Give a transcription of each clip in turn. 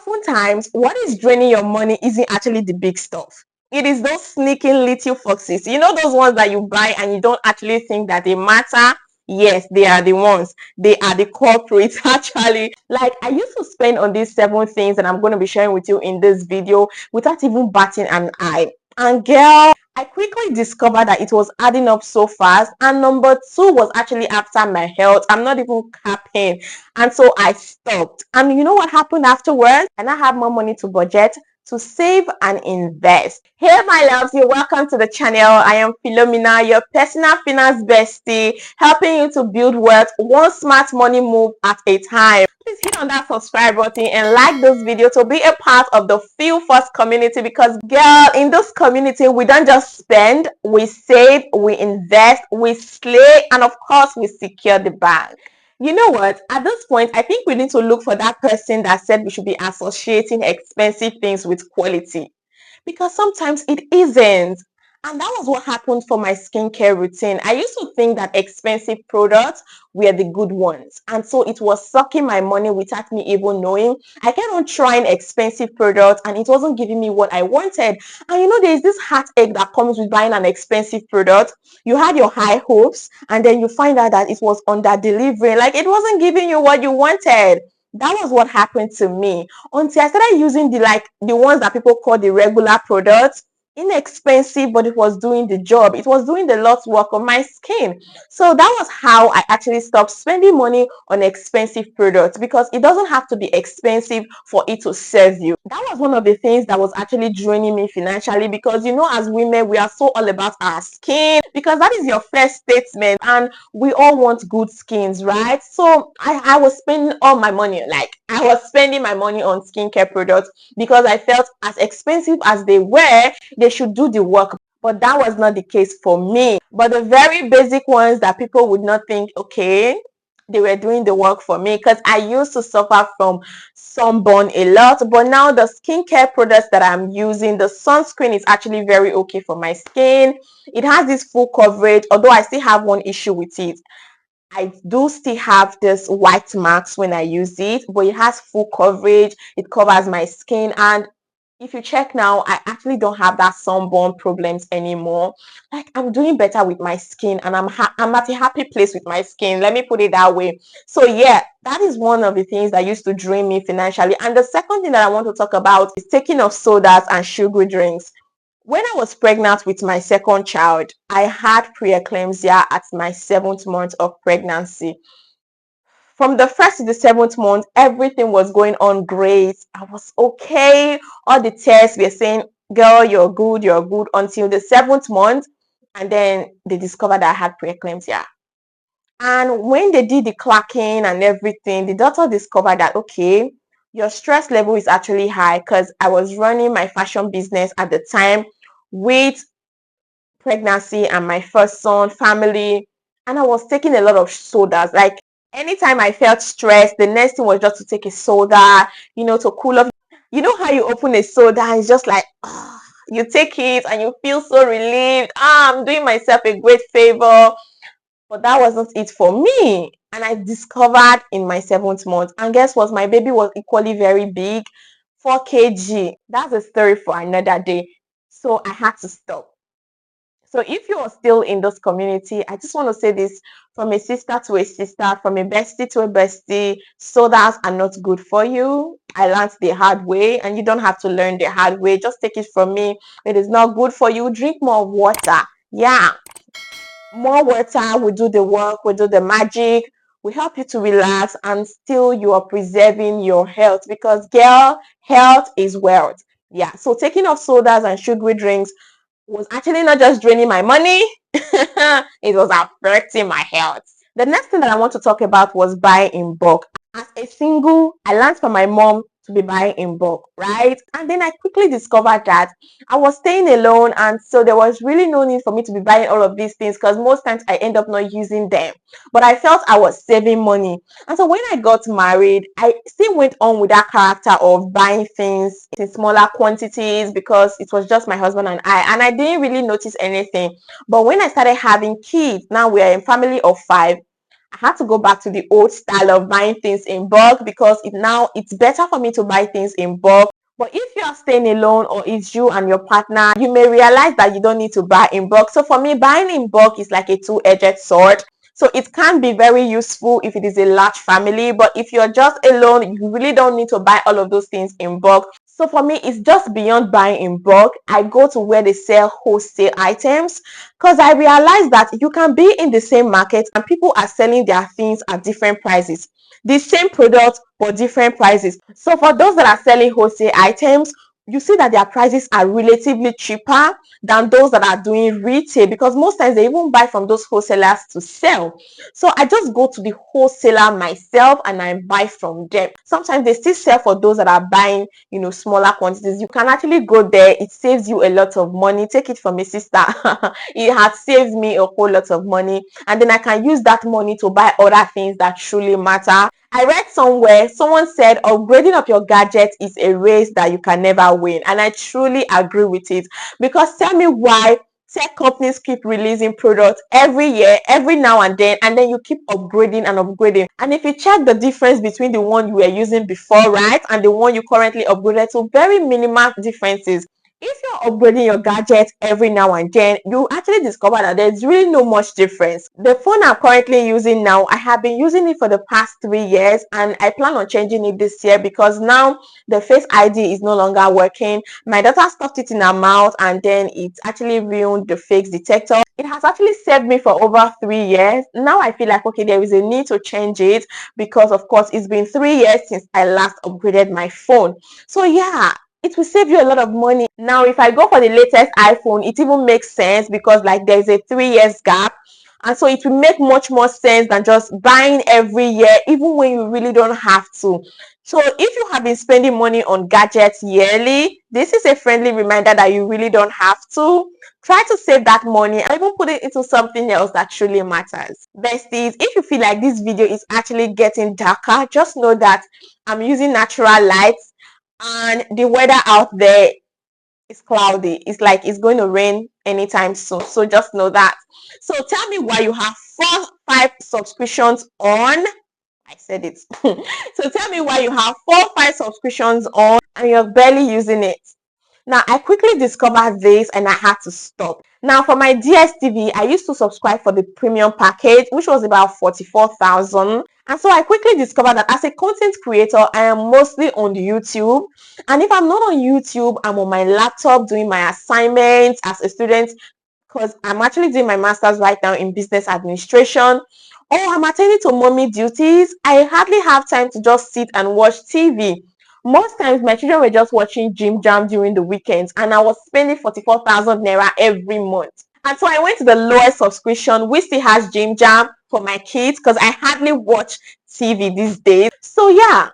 oftentimes what is draining your money isn't actually the big stuff. It is those sneaking little foxes. You know, those ones that you buy and you don't actually think that they matter. Yes, they are the ones. They are the culprits actually. Like, I used to spend on these 7 things that I'm going to be sharing with you in this video without even batting an eye. And girl, I quickly discovered that it was adding up so fast. And number 2 was actually after my health. I'm not even capping. And so I stopped. And you know what happened afterwards? And I have more money to budget, to save and invest. Hey my loves, you're welcome to the channel. I am Philomena, your personal finance bestie, helping you to build wealth one smart money move at a time. Please hit on that subscribe button and like this video to be a part of the Feel First community, because girl, in this community we don't just spend, we save, we invest, we slay, and of course we secure the bag. You know what? At this point, I think we need to look for that person that said we should be associating expensive things with quality, because sometimes it isn't. And that was what happened for my skincare routine. I used to think that expensive products were the good ones. And so it was sucking my money without me even knowing. I kept on trying expensive products and it wasn't giving me what I wanted. And you know, there's this heartache that comes with buying an expensive product. You had your high hopes and then you find out that it was under delivery. Like, it wasn't giving you what you wanted. That was what happened to me until I started using the ones that people call the regular products. Inexpensive, but it was doing the job. It was doing the Lord's work on my skin. So that was how I actually stopped spending money on expensive products, because it doesn't have to be expensive for it to serve you. That was one of the things that was actually draining me financially, because you know, as women, we are so all about our skin, because that is your first statement, and we all want good skins, right? So I was spending all my money, like I was spending my money on skincare products, because I felt as expensive as they were, they should do the work. But that was not the case for me. But the very basic ones that people would not think, okay, they were doing the work for me, because I used to suffer from sunburn a lot. But now the skincare products that I'm using, the sunscreen is actually very okay for my skin. It has this full coverage, although I still have one issue with it. I do still have this white marks when I use it, but it has full coverage. It covers my skin, and if you check now, I actually don't have that sunburn problems anymore. Like, I'm doing better with my skin, and I'm at a happy place with my skin. Let me put it that way. So yeah, that is one of the things that used to drain me financially. And the second thing that I want to talk about is taking off sodas and sugary drinks. When I was pregnant with my second child, I had preeclampsia at my 7th month of pregnancy. From the 1st to the 7th month, everything was going on great. I was okay. All the tests were saying, girl, you're good, until the 7th month. And then they discovered that I had preeclampsia. And when they did the clocking and everything, the doctor discovered that, okay, your stress level is actually high, because I was running my fashion business at the time with pregnancy and my first son, family, and I was taking a lot of sodas. Like, anytime I felt stressed, the next thing was just to take a soda, to cool off. You know how you open a soda and it's just like, you take it and you feel so relieved. I'm doing myself a great favor. But that wasn't it for me. And I discovered in my 7th month. And guess what? My baby was equally very big, 4 kg. That's a story for another day. So I had to stop. So if you are still in this community, I just want to say this from a sister to a sister, from a bestie to a bestie: sodas are not good for you. I learned the hard way, and you don't have to learn the hard way. Just take it from me. It is not good for you. Drink more water. Yeah, more water will do the work, will do the magic, will help you to relax, and still you are preserving your health, because girl, health is wealth. Yeah, so taking off sodas and sugary drinks was actually not just draining my money, it was affecting my health. The next thing that I want to talk about was buying in bulk. As a single, I learned from my mom to be buying in bulk, right? And then I quickly discovered that I was staying alone, and so there was really no need for me to be buying all of these things, because most times I end up not using them. But I felt I was saving money. And so when I got married, I still went on with that character of buying things in smaller quantities, because it was just my husband and I didn't really notice anything. But when I started having kids, now we are a family of 5, I had to go back to the old style of buying things in bulk because it's better for me to buy things in bulk. But if you are staying alone or it's you and your partner, you may realize that you don't need to buy in bulk. So for me, buying in bulk is like a two-edged sword. So it can be very useful if it is a large family, but if you're just alone, you really don't need to buy all of those things in bulk. So for me, it's just beyond buying in bulk. I go to where they sell wholesale items because I realize that you can be in the same market and people are selling their things at different prices. The same product but different prices. So for those that are selling wholesale items, you see that their prices are relatively cheaper than those that are doing retail, because most times they even buy from those wholesalers to sell. So I just go to the wholesaler myself and I buy from them. Sometimes they still sell for those that are buying, smaller quantities. You can actually go there. It saves you a lot of money. Take it from a sister. It has saved me a whole lot of money, and then I can use that money to buy other things that truly matter. I read somewhere, someone said upgrading of your gadget is a race that you can never win. And I truly agree with it. Because tell me why tech companies keep releasing products every year, every now and then you keep upgrading and upgrading. And if you check the difference between the one you were using before, right, and the one you currently upgraded to, very minimal differences. If you're upgrading your gadget every now and then, you actually discover that there's really no much difference. The phone I'm currently using now, I have been using it for the past 3 years, and I plan on changing it this year because now the Face ID is no longer working. My daughter stuffed it in her mouth and then it actually ruined the face detector. It has actually saved me for over 3 years. Now I feel like, okay, there is a need to change it because, of course, it's been 3 years since I last upgraded my phone. So yeah, it will save you a lot of money. Now, if I go for the latest iPhone, it even makes sense because like there's a 3 years gap. And so it will make much more sense than just buying every year, even when you really don't have to. So if you have been spending money on gadgets yearly, this is a friendly reminder that you really don't have to. Try to save that money and even put it into something else that truly matters. Besties, if you feel like this video is actually getting darker, just know that I'm using natural lights and the weather out there is cloudy. It's like it's going to rain anytime soon. So just know that. So tell me why you have 5 subscriptions on. I said it. So tell me why you have 5 subscriptions on and you're barely using it. Now, I quickly discovered this and I had to stop. Now, for my DSTV, I used to subscribe for the premium package, which was about 44,000. And so I quickly discovered that as a content creator, I am mostly on YouTube. And if I'm not on YouTube, I'm on my laptop doing my assignments as a student, because I'm actually doing my master's right now in business administration. Or I'm attending to mommy duties. I hardly have time to just sit and watch TV. Most times my children were just watching Jim Jam during the weekends and I was spending 44,000 naira every month. And so I went to the lowest subscription, which still has Jim Jam for my kids because I hardly watch TV these days. So yeah,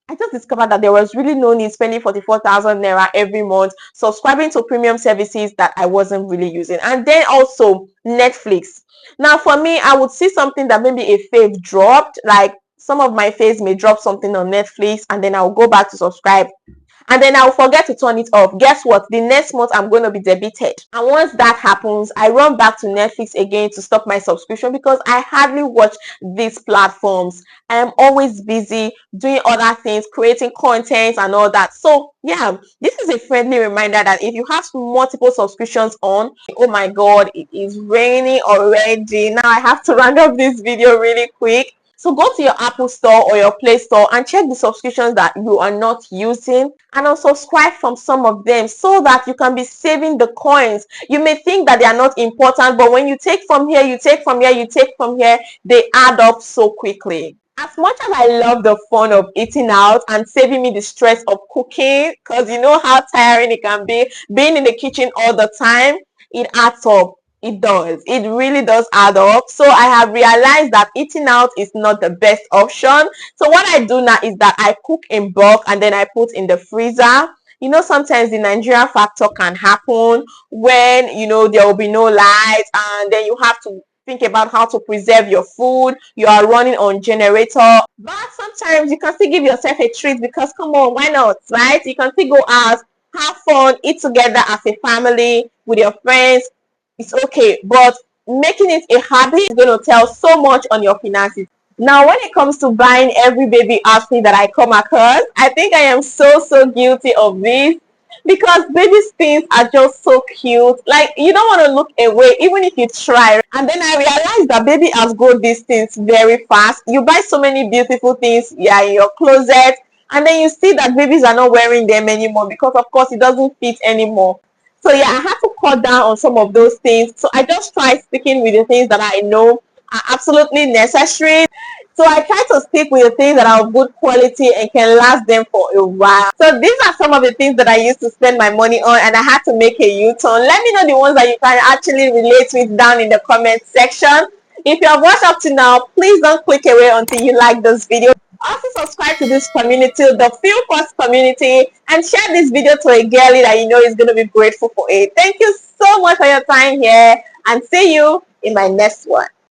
I just discovered that there was really no need spending 44,000 naira every month subscribing to premium services that I wasn't really using. And then also Netflix. Now for me, I would see something that maybe a fave dropped, like some of my faves may drop something on Netflix and then I'll go back to subscribe and then I'll forget to turn it off. Guess what? The next month I'm going to be debited. And once that happens, I run back to Netflix again to stop my subscription because I hardly watch these platforms. I am always busy doing other things, creating content and all that. So yeah, this is a friendly reminder that if you have multiple subscriptions on, oh my God, it is raining already. Now I have to round up this video really quick. So go to your Apple Store or your Play Store and check the subscriptions that you are not using and unsubscribe from some of them so that you can be saving the coins. You may think that they are not important, but when you take from here, you take from here, you take from here, they add up so quickly. As much as I love the fun of eating out and saving me the stress of cooking, because you know how tiring it can be, being in the kitchen all the time, it adds up. It does. It really does add up. So I have realized that eating out is not the best option. So what I do now is that I cook in bulk and then I put in the freezer. You know, sometimes the Nigerian factor can happen when, there will be no light and then you have to think about how to preserve your food. You are running on generator. But sometimes you can still give yourself a treat because, come on, why not, right? You can still go out, have fun, eat together as a family with your friends. It's okay, but making it a habit is going to tell so much on your finances. Now, when it comes to buying every baby outfit that I come across, I think I am so guilty of this because baby things are just so cute. Like, you don't want to look away even if you try. And then I realized that baby outgrow these things very fast. You buy so many beautiful things, yeah, in your closet, and then you see that babies are not wearing them anymore because of course it doesn't fit anymore. So yeah, I had to cut down on some of those things. So I just try sticking with the things that I know are absolutely necessary. So I try to stick with the things that are of good quality and can last them for a while. So these are some of the things that I used to spend my money on, and I had to make a U-turn. Let me know the ones that you can actually relate with down in the comment section. If you have watched up to now, please don't click away until you like this video. Also subscribe to this community, the Feel First community, and share this video to a girlie that you know is going to be grateful for it. Thank you so much for your time here, and see you in my next one.